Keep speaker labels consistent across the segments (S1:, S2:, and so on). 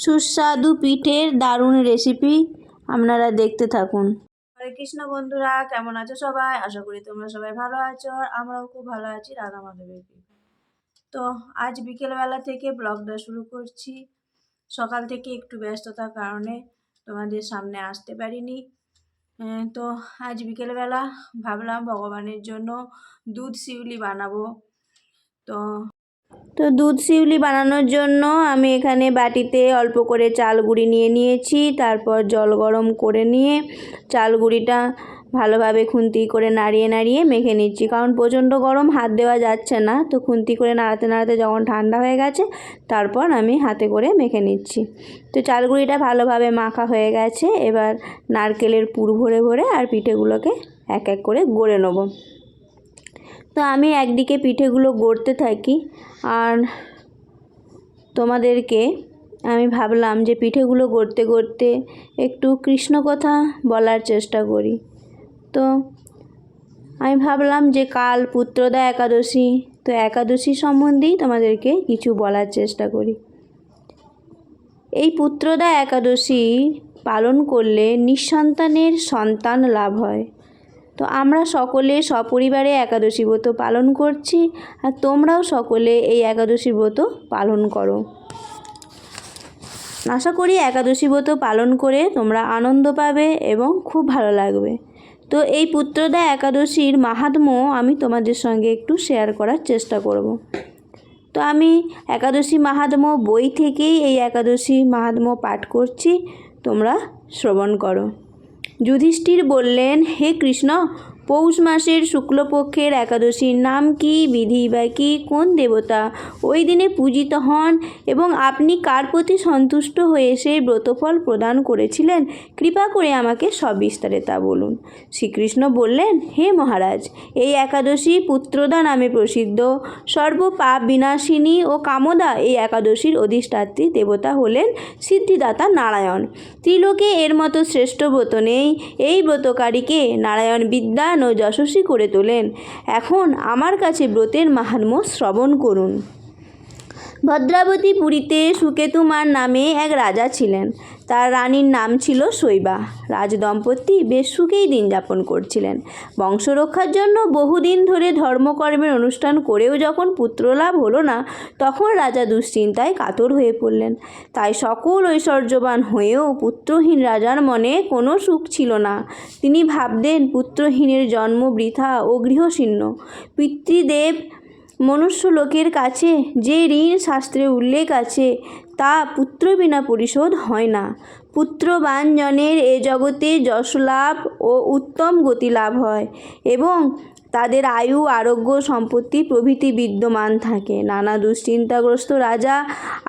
S1: সুস্বাদু পিঠের দারুণ রেসিপি। আপনারা দেখতে থাকুন। হরে কৃষ্ণ বন্ধুরা, কেমন আছো সবাই? আশা করি তোমরা সবাই ভালো আছো, আর আমরাও খুব ভালো আছি রাধা মাধবের কৃপায়। তো আজ বিকেলবেলা থেকে ব্লগটা শুরু করছি। সকাল থেকে একটু ব্যস্ততার কারণে তোমাদের সামনে আসতে পারিনি। তো আজ বিকেলবেলা ভাবলাম ভগবানের জন্য দুধ শিউলি বানাবো। তো দুধ শিউলি বানানোর জন্য আমি এখানে বাটিতে অল্প করে চাল গুঁড়ি নিয়ে নিয়েছি। তারপর জল গরম করে নিয়ে চাল গুঁড়িটা ভালোভাবে খুন্তি করে নাড়িয়ে নাড়িয়ে মেখে নিচ্ছি, কারণ প্রচণ্ড গরম, হাত দেওয়া যাচ্ছে না। তো খুন্তি করে নাড়াতে নাড়াতে যখন ঠান্ডা হয়ে গেছে তারপর আমি হাতে করে মেখে নিচ্ছি। তো চাল গুঁড়িটা ভালোভাবে মাখা হয়ে গেছে। এবার নারকেলের পুর ভরে ভরে আর পিঠেগুলোকে এক এক করে গড়ে নেব। তো আমি একদিকে পিঠেগুলো গড়তে থাকি, আর তোমাদেরকে আমি ভাবলাম যে পিঠেগুলো গড়তে গড়তে একটু কৃষ্ণ কথা বলার চেষ্টা করি। তো আমি ভাবলাম যে কাল পুত্রদা একাদশী, তো একাদশী সম্বন্ধেই তোমাদেরকে কিছু বলার চেষ্টা করি। এই পুত্রদা একাদশী পালন করলে নিঃসন্তানের সন্তান লাভ হয়। তো আমরা সকলে সপরিবারে একাদশী ব্রত পালন করছি, আর তোমরাও সকলে এই একাদশী ব্রত পালন করো। আশা করি একাদশী ব্রত পালন করে তোমরা আনন্দ পাবে এবং খুব ভালো লাগবে। তো এই পুত্রদা একাদশীর মাহাত্ম্য আমি তোমাদের সঙ্গে একটু শেয়ার করার চেষ্টা করব। তো আমি একাদশী মাহাত্ম্য বই থেকেই এই একাদশী মাহাত্ম্য পাঠ করছি, তোমরা শ্রবণ করো। যুধিষ্ঠির বললেন, হে কৃষ্ণ, পৌষ মাসের শুক্লপক্ষের একাদশীর নাম কি, বিধি বা কি, কোন দেবতা ওই দিনে পূজিত হন এবং আপনি কার প্রতি সন্তুষ্ট হয়ে সেই ব্রতফল প্রদান করেছিলেন, কৃপা করে আমাকে সবিস্তারে তা বলুন। শ্রীকৃষ্ণ বললেন, হে মহারাজ, এই একাদশী পুত্রদা নামে প্রসিদ্ধ। সর্বপাপ বিনাশিনী ও কামদা এই একাদশীর অধিষ্ঠাত্রী দেবতা হলেন সিদ্ধিদাতা নারায়ণ। ত্রিলোকে এর মতো শ্রেষ্ঠ ব্রত নেই। এই ব্রতকারীকে নারায়ণ বিদ্বান ও যশস্বী করে তোলেন। এখন আমার কাছে ব্রতের মাহাত্ম্য শ্রবণ করুন। ভদ্রাবতী পুরীতে সুকেতুমার নামে এক রাজা ছিলেন। তার রানীর নাম ছিল শৈবা। রাজদম্পতি বেশ সুখেই দিন যাপন করছিলেন। বংশরক্ষার জন্য বহুদিন ধরে ধর্মকর্মের অনুষ্ঠান করেও যখন পুত্রলাভ হলো না, তখন রাজা দুশ্চিন্তায় কাতর হয়ে পড়লেন। তাই সকল ঐশ্বর্যবান হয়েও পুত্রহীন রাজার মনে কোনো সুখ ছিল না। তিনি ভাবতেন, পুত্রহীনের জন্ম বৃথা ও গৃহশীর্ণ। পিতৃদেব মনুষ্য লোকের কাছে যে ঋণ শাস্ত্রে উল্লেখ আছে তা পুত্র বিনা পরিশোধ হয় না। পুত্রবান জনের এ জগতে যশলাভ ও উত্তম গতি লাভ হয় এবং তাদের আয়ু, আরোগ্য, সম্পত্তি প্রভৃতি বিদ্যমান থাকে। নানা দুশ্চিন্তাগ্রস্ত রাজা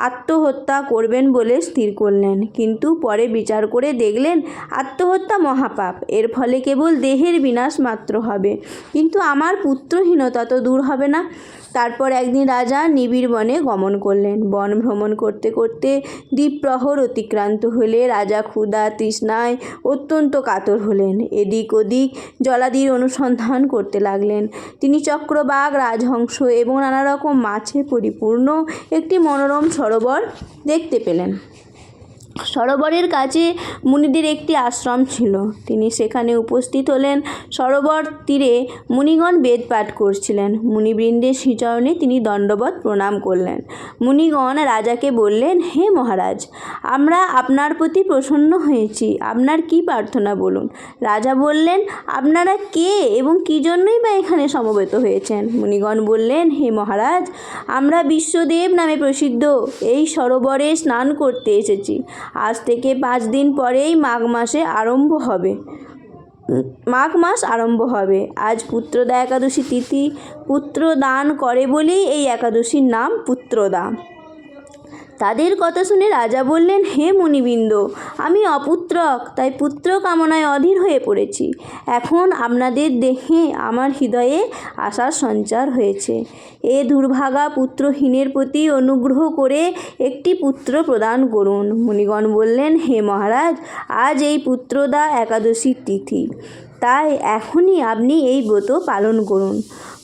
S1: আত্মহত্যা করবেন বলে স্থির করলেন, কিন্তু পরে বিচার করে দেখলেন আত্মহত্যা মহাপাপ। এর ফলে কেবল দেহের বিনাশ মাত্র হবে, কিন্তু আমার পুত্রহীনতা তো দূর হবে না। তারপর একদিন রাজা নিবিড় বনে গমন করলেন। বন ভ্রমণ করতে করতে দ্বীপ্রহর অতিক্রান্ত হলে রাজা ক্ষুধা তৃষ্ণায় অত্যন্ত কাতর হলেন। এদিক ওদিক জলাদির অনুসন্ধান করতে লাগলেন। তিনি চক্রবাক, রাজহংস এবং নানা রকম মাছে পরিপূর্ণ একটি মনোরম সরোবর দেখতে পেলেন। সরোবরের কাছে মুনিদের একটি আশ্রম ছিল। তিনি সেখানে উপস্থিত হলেন। সরোবর তীরে মুনিগণ বেদ পাঠ করছিলেন। মুনিবৃন্দের শ্রীচরণে তিনি দণ্ডবৎ প্রণাম করলেন। মুনিগণ রাজাকে বললেন, হে মহারাজ, আমরা আপনার প্রতি প্রসন্ন হয়েছি। আপনার কি প্রার্থনা বলুন। রাজা বললেন, আপনারা কে এবং কী জন্যই বা এখানে সমবেত হয়েছেন? মুনিগণ বললেন, হে মহারাজ, আমরা বিশ্বদেব নামে প্রসিদ্ধ এই সরোবরে স্নান করতে এসেছি। আজ থেকে 5 দিন পরেই মাঘ মাস আরম্ভ হবে। আজ পুত্রদা একাদশী তিথি। পুত্র দান করে বলেই এই একাদশীর নাম পুত্রদা। তাদের কথা শুনে রাজা বললেন, হে মুনিবৃন্দ, আমি অপুত্রক, তাই পুত্র কামনায় অধীর হয়ে পড়েছি। এখন আপনাদের দেখে আমার হৃদয়ে আশার সঞ্চার হয়েছে। এ দুর্ভাগা পুত্রহীনের প্রতি অনুগ্রহ করে একটি পুত্র প্রদান করুন। মুনিগণ বললেন, হে মহারাজ, আজ এই পুত্রদা একাদশীর তিথি, তাই এখনই আপনি এই ব্রত পালন করুন।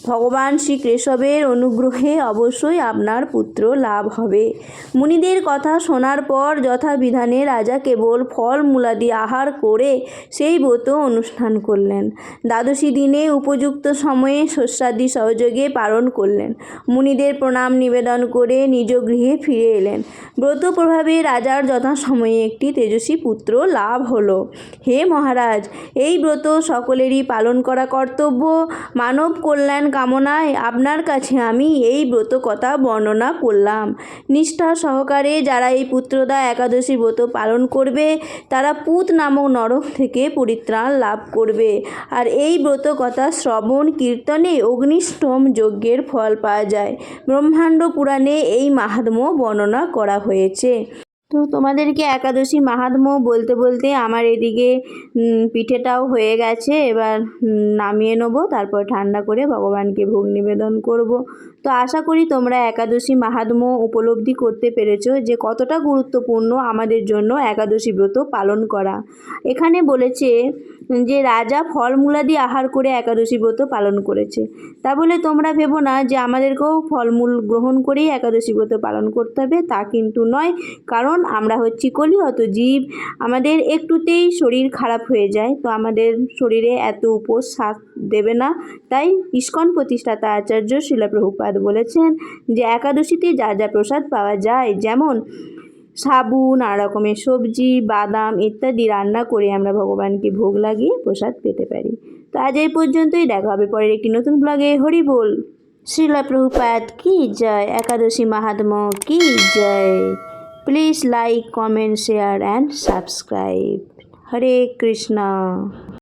S1: ভগবান শ্রী কেশবের অনুগ্রহে অবশ্যই আপনার পুত্র লাভ হবে। মুনিদের কথা শোনার পর যথাবিধানে রাজা কেবল ফল মূলাদি আহার করে সেই ব্রত অনুষ্ঠান করলেন। দ্বাদশী দিনে উপযুক্ত সময়ে শস্যাদি সহযোগে পালন করলেন। মুনিদের প্রণাম নিবেদন করে নিজ গৃহে ফিরে এলেন। ব্রত প্রভাবে রাজার যথাসময়ে একটি তেজস্বী পুত্র লাভ হলো। হে মহারাজ, এই ব্রত সকলেরই পালন করা কর্তব্য। মানব কল্যাণ কামনায় আপনার কাছে আমি এই ব্রত কথা বর্ণনা করলাম। নিষ্ঠা সহকারে যারা এই পুত্রদা একাদশী ব্রত পালন করবে তারা পুত নামক নরক থেকে পরিত্রাণ লাভ করবে। আর এই ব্রত কথা শ্রবণ কীর্তনে অগ্নিষ্টম যজ্ঞের ফল পাওয়া যায়। ব্রহ্মাণ্ড পুরাণে এই মাহাত্ম্য বর্ণনা করা হয়েছে। তো তোমাদেরকে একাদশী মাহাত্ম্য বলতে বলতে আমার এদিকে পিঠেটাও হয়ে গেছে। এবার নামিয়ে নেব, তারপর ঠান্ডা করে ভগবানকে ভোগ নিবেদন করব। তো আশা করি তোমরা একাদশী মাহাত্ম্য উপলব্ধি করতে পেরেছো যে কতটা গুরুত্বপূর্ণ আমাদের জন্য একাদশী ব্রত পালন করা। এখানে বলেছে যে রাজা ফলমূলাদি আহার করে একাদশী ব্রত পালন করেছে। তা বলে তোমরা ভেবো না যে আমাদেরকেও ফলমূল গ্রহণ করেই একাদশী ব্রত পালন করতে হবে, তা কিন্তু নয়। কারণ আমরা হচ্ছি কলিহত জীব, আমাদের একটুতেই শরীর খারাপ হয়ে যায়। তো আমাদের শরীরে এত উপোস সাথ দেবে না। তাই ইস্কন প্রতিষ্ঠাতা আচার্য শ্রীল প্রভুপাদ বলেছেন যে একাদশীতে যা যা প্রসাদ পাওয়া যায়, যেমন সাবু, নানা রকমের সবজি, বাদাম ইত্যাদি রান্না করে আমরা ভগবানকে ভোগ লাগিয়ে প্রসাদ পেতে পারি। তো আজ এই পর্যন্তই, দেখা হবে পরের একটি নতুন ব্লগে। হরি বল। শ্রীল প্রভুপাদ কি জয়। একাদশী মাহাত্ম্য কি জয়। Please like, comment, share and subscribe. Hare Krishna.